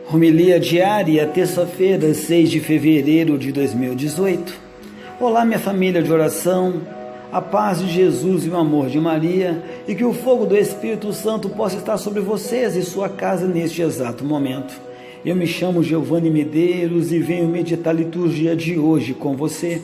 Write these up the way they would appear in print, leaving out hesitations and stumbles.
Homilia diária, terça-feira, 6 de fevereiro de 2018. Olá, minha família de oração, a paz de Jesus e o amor de Maria, e que o fogo do Espírito Santo possa estar sobre vocês e sua casa neste exato momento. Eu me chamo Giovanni Medeiros e venho meditar a liturgia de hoje com você.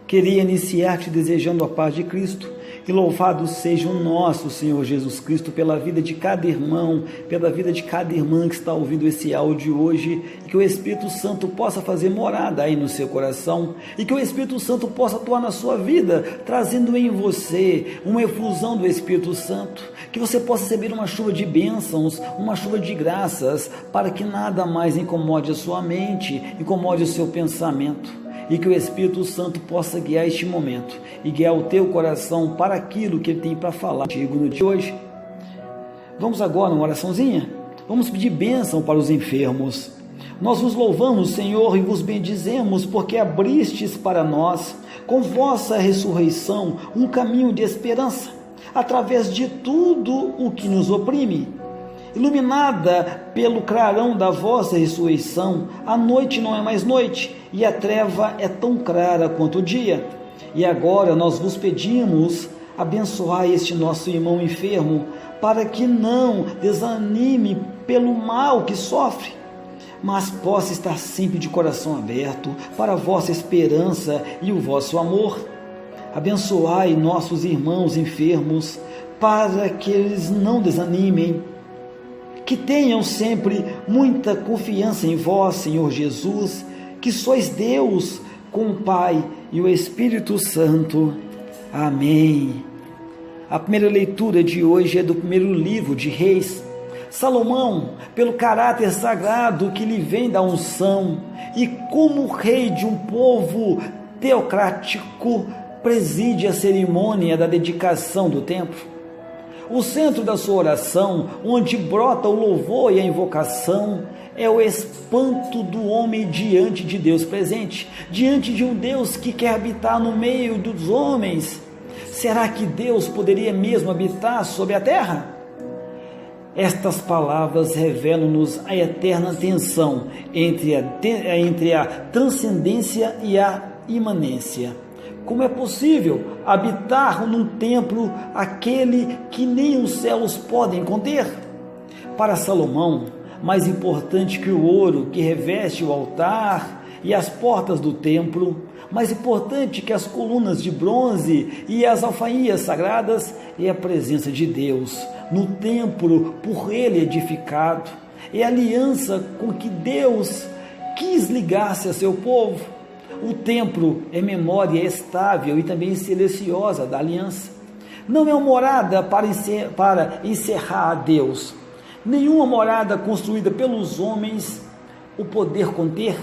Queria iniciar te desejando a paz de Cristo, e louvado seja o nosso Senhor Jesus Cristo pela vida de cada irmão, pela vida de cada irmã que está ouvindo esse áudio hoje, e que o Espírito Santo possa fazer morada aí no seu coração, e que o Espírito Santo possa atuar na sua vida, trazendo em você uma efusão do Espírito Santo, que você possa receber uma chuva de bênçãos, uma chuva de graças, para que nada mais incomode a sua mente, incomode o seu pensamento. E que o Espírito Santo possa guiar este momento e guiar o teu coração para aquilo que Ele tem para falar contigo no dia de hoje. Vamos agora uma oraçãozinha? Vamos pedir bênção para os enfermos. Nós vos louvamos, Senhor, e vos bendizemos, porque abristes para nós, com vossa ressurreição, um caminho de esperança, através de tudo o que nos oprime. Iluminada pelo clarão da vossa ressurreição, a noite não é mais noite, e a treva é tão clara quanto o dia. E agora nós vos pedimos, abençoai este nosso irmão enfermo, para que não desanime pelo mal que sofre, mas possa estar sempre de coração aberto para a vossa esperança e o vosso amor. Abençoai nossos irmãos enfermos, para que eles não desanimem, que tenham sempre muita confiança em vós, Senhor Jesus, que sois Deus com o Pai e o Espírito Santo. Amém. A primeira leitura de hoje é do primeiro livro de Reis. Salomão, pelo caráter sagrado que lhe vem da unção, e como rei de um povo teocrático, preside a cerimônia da dedicação do templo. O centro da sua oração, onde brota o louvor e a invocação, é o espanto do homem diante de Deus presente, diante de um Deus que quer habitar no meio dos homens. Será que Deus poderia mesmo habitar sobre a terra? Estas palavras revelam-nos a eterna tensão entre a transcendência e a imanência. Como é possível habitar num templo aquele que nem os céus podem conter? Para Salomão, mais importante que o ouro que reveste o altar e as portas do templo, mais importante que as colunas de bronze e as alfaias sagradas, é a presença de Deus no templo por ele edificado. É a aliança com que Deus quis ligar-se a seu povo. O templo é memória estável e também silenciosa da aliança. Não é uma morada para encerrar a Deus. Nenhuma morada construída pelos homens o poder conter.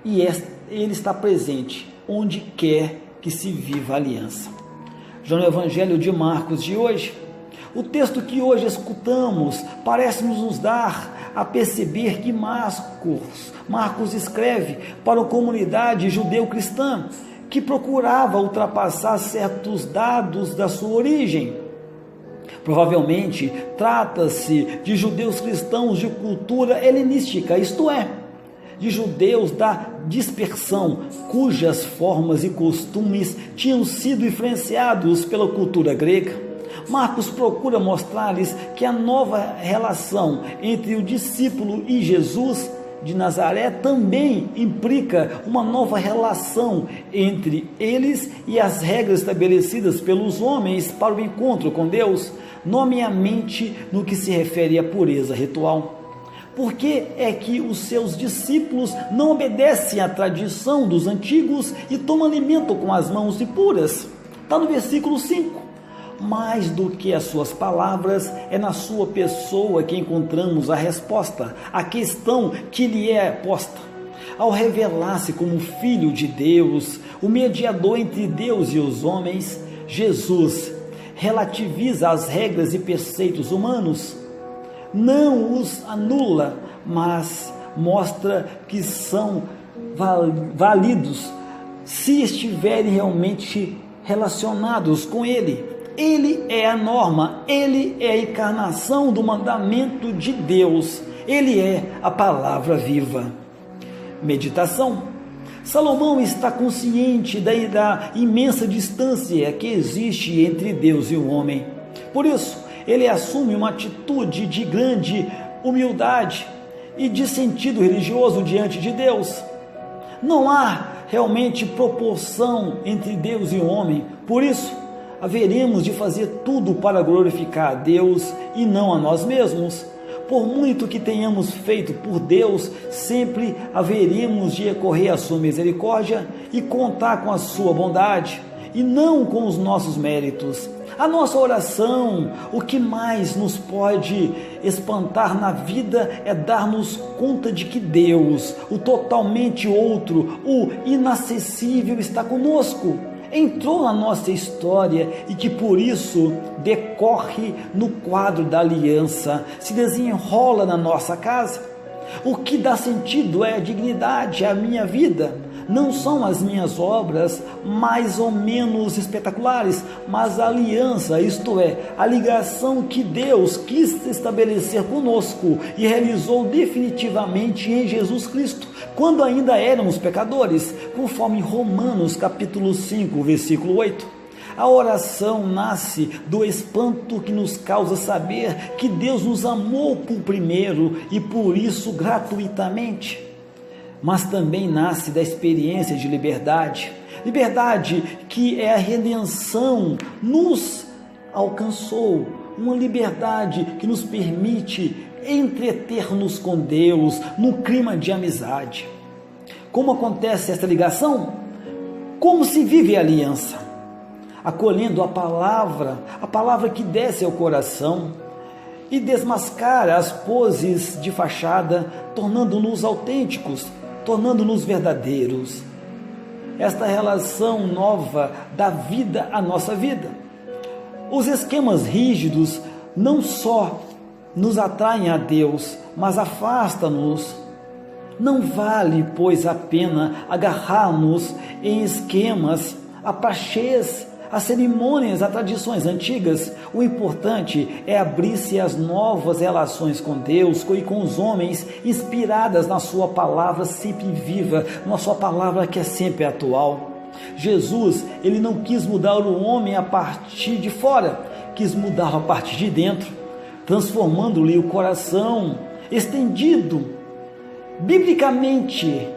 E ele está presente onde quer que se viva a aliança. Já no Evangelho de Marcos de hoje, o texto que hoje escutamos parece nos dar a perceber que Marcos escreve para uma comunidade judeu-cristã que procurava ultrapassar certos dados da sua origem. Provavelmente trata-se de judeus cristãos de cultura helenística, isto é, de judeus da dispersão, cujas formas e costumes tinham sido influenciados pela cultura grega. Marcos procura mostrar-lhes que a nova relação entre o discípulo e Jesus de Nazaré também implica uma nova relação entre eles e as regras estabelecidas pelos homens para o encontro com Deus, nomeadamente no que se refere à pureza ritual. Por que é que os seus discípulos não obedecem à tradição dos antigos e tomam alimento com as mãos impuras? Está no versículo 5. Mais do que as suas palavras, é na sua pessoa que encontramos a resposta à questão que lhe é posta. Ao revelar-se como Filho de Deus, o mediador entre Deus e os homens, Jesus relativiza as regras e preceitos humanos, não os anula, mas mostra que são válidos se estiverem realmente relacionados com Ele. Ele é a norma, Ele é a encarnação do mandamento de Deus. Ele é a palavra viva. Meditação. Salomão está consciente da imensa distância que existe entre Deus e o homem. Por isso, ele assume uma atitude de grande humildade e de sentido religioso diante de Deus. Não há realmente proporção entre Deus e o homem, por isso, haveremos de fazer tudo para glorificar a Deus e não a nós mesmos. Por muito que tenhamos feito por Deus, sempre haveremos de recorrer à sua misericórdia e contar com a sua bondade, e não com os nossos méritos. A nossa oração, o que mais nos pode espantar na vida é dar-nos conta de que Deus, o totalmente outro, o inacessível, está conosco. Entrou na nossa história e que por isso decorre no quadro da aliança, se desenrola na nossa casa. O que dá sentido é a dignidade, é a minha vida. Não são as minhas obras mais ou menos espetaculares, mas a aliança, isto é, a ligação que Deus quis estabelecer conosco e realizou definitivamente em Jesus Cristo, quando ainda éramos pecadores, conforme Romanos capítulo 5, versículo 8. A oração nasce do espanto que nos causa saber que Deus nos amou por primeiro e por isso gratuitamente. Mas também nasce da experiência de liberdade que é a redenção nos alcançou, uma liberdade que nos permite entreter-nos com Deus no clima de amizade. Como acontece esta ligação? Como se vive a aliança? Acolhendo a palavra que desce ao coração e desmascara as poses de fachada, tornando-nos autênticos, tornando-nos verdadeiros. Esta relação nova dá vida à nossa vida. Os esquemas rígidos não só nos atraem a Deus, mas afastam-nos. Não vale, pois, a pena agarrar-nos em esquemas, a praxes, a cerimônias, a tradições antigas. O importante é abrir-se às novas relações com Deus e com os homens, inspiradas na sua palavra sempre viva, na sua palavra que é sempre atual. Jesus, ele não quis mudar o homem a partir de fora, quis mudar a partir de dentro, transformando-lhe o coração estendido, biblicamente,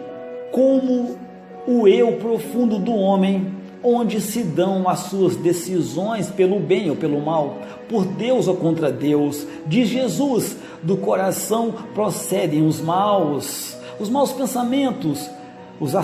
como o eu profundo do homem, onde se dão as suas decisões pelo bem ou pelo mal, por Deus ou contra Deus. De Jesus, do coração procedem os maus pensamentos, os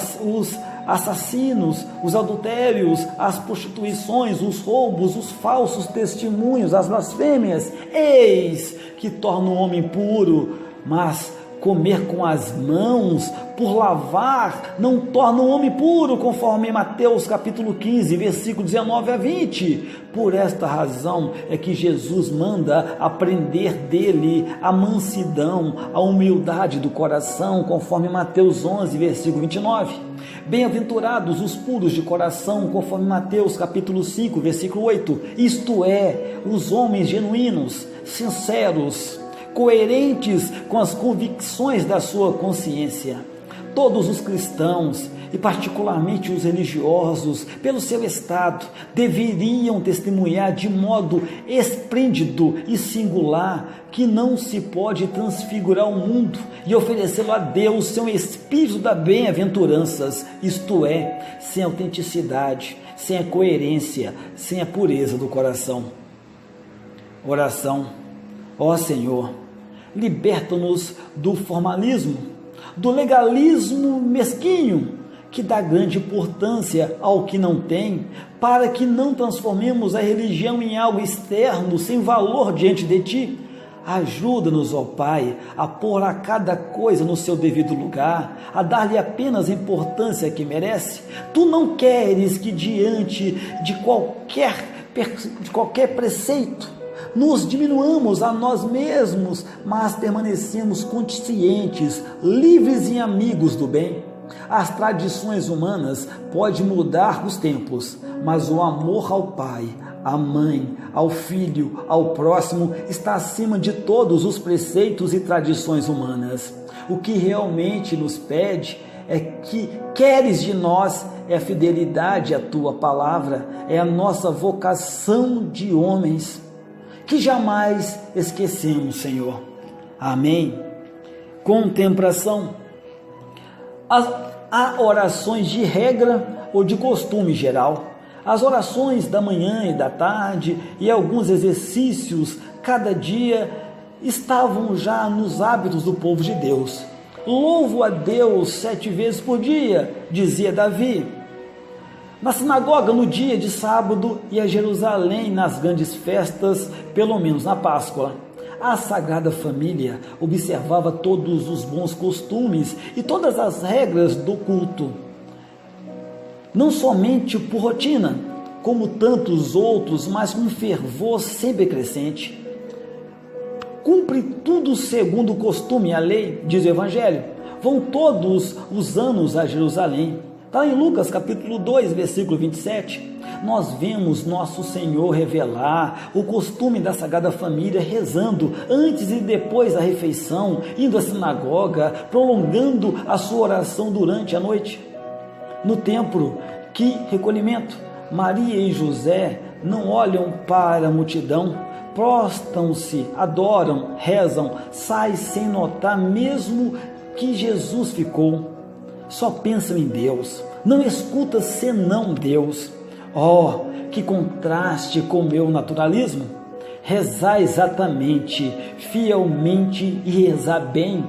assassinos, os adultérios, as prostituições, os roubos, os falsos testemunhos, as blasfêmias. Eis que torna o homem puro, mas comer com as mãos, por lavar, não torna o homem puro, conforme Mateus capítulo 15, versículo 19 a 20. Por esta razão é que Jesus manda aprender dele a mansidão, a humildade do coração, conforme Mateus 11, versículo 29. Bem-aventurados os puros de coração, conforme Mateus capítulo 5, versículo 8. Isto é, os homens genuínos, sinceros, coerentes com as convicções da sua consciência. Todos os cristãos, e particularmente os religiosos, pelo seu estado, deveriam testemunhar de modo esplêndido e singular que não se pode transfigurar o mundo e oferecê-lo a Deus sem o espírito da bem-aventuranças, isto é, sem autenticidade, sem a coerência, sem a pureza do coração. Oração. Ó Senhor, liberta-nos do formalismo, do legalismo mesquinho, que dá grande importância ao que não tem, para que não transformemos a religião em algo externo, sem valor diante de Ti. Ajuda-nos, ó Pai, a pôr a cada coisa no seu devido lugar, a dar-lhe apenas a importância que merece. Tu não queres que diante de qualquer preceito nos diminuamos a nós mesmos, mas permanecemos conscientes, livres e amigos do bem. As tradições humanas podem mudar os tempos, mas o amor ao Pai, à mãe, ao filho, ao próximo, está acima de todos os preceitos e tradições humanas. O que realmente nos pede é que queres de nós é a fidelidade à tua palavra, é a nossa vocação de homens, que jamais esquecemos, Senhor. Amém. Contemplação. Há orações de regra ou de costume geral. As orações da manhã e da tarde e alguns exercícios cada dia estavam já nos hábitos do povo de Deus. Louvo a Deus 7 vezes por dia, dizia Davi. Na sinagoga no dia de sábado e a Jerusalém nas grandes festas, pelo menos na Páscoa. A Sagrada Família observava todos os bons costumes e todas as regras do culto, não somente por rotina, como tantos outros, mas com fervor sempre crescente. Cumpre tudo segundo o costume e a lei, diz o Evangelho. Vão todos os anos a Jerusalém. Está em Lucas capítulo 2, versículo 27. Nós vemos nosso Senhor revelar o costume da Sagrada Família rezando antes e depois da refeição, indo à sinagoga, prolongando a sua oração durante a noite. No templo, que recolhimento! Maria e José não olham para a multidão, prostam-se, adoram, rezam, saem sem notar mesmo que Jesus ficou. Só pensam em Deus, não escuta senão Deus. Oh, que contraste com o meu naturalismo! Rezar exatamente, fielmente e rezar bem,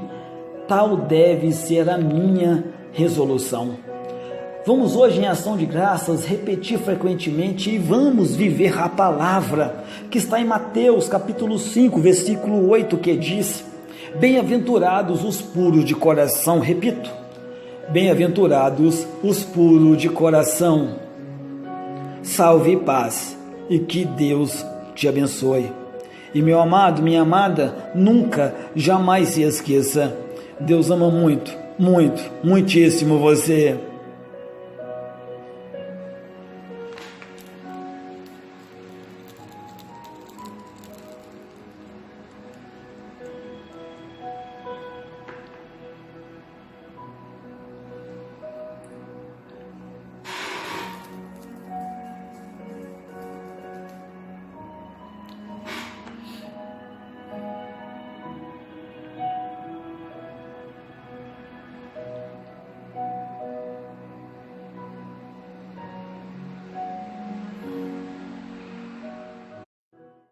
tal deve ser a minha resolução. Vamos hoje, em ação de graças, repetir frequentemente e vamos viver a palavra que está em Mateus capítulo 5, versículo 8, que diz: bem-aventurados os puros de coração, repito, bem-aventurados os puros de coração. Salve e paz, e que Deus te abençoe. E meu amado, minha amada, nunca, jamais se esqueça, Deus ama muito, muito, muitíssimo você.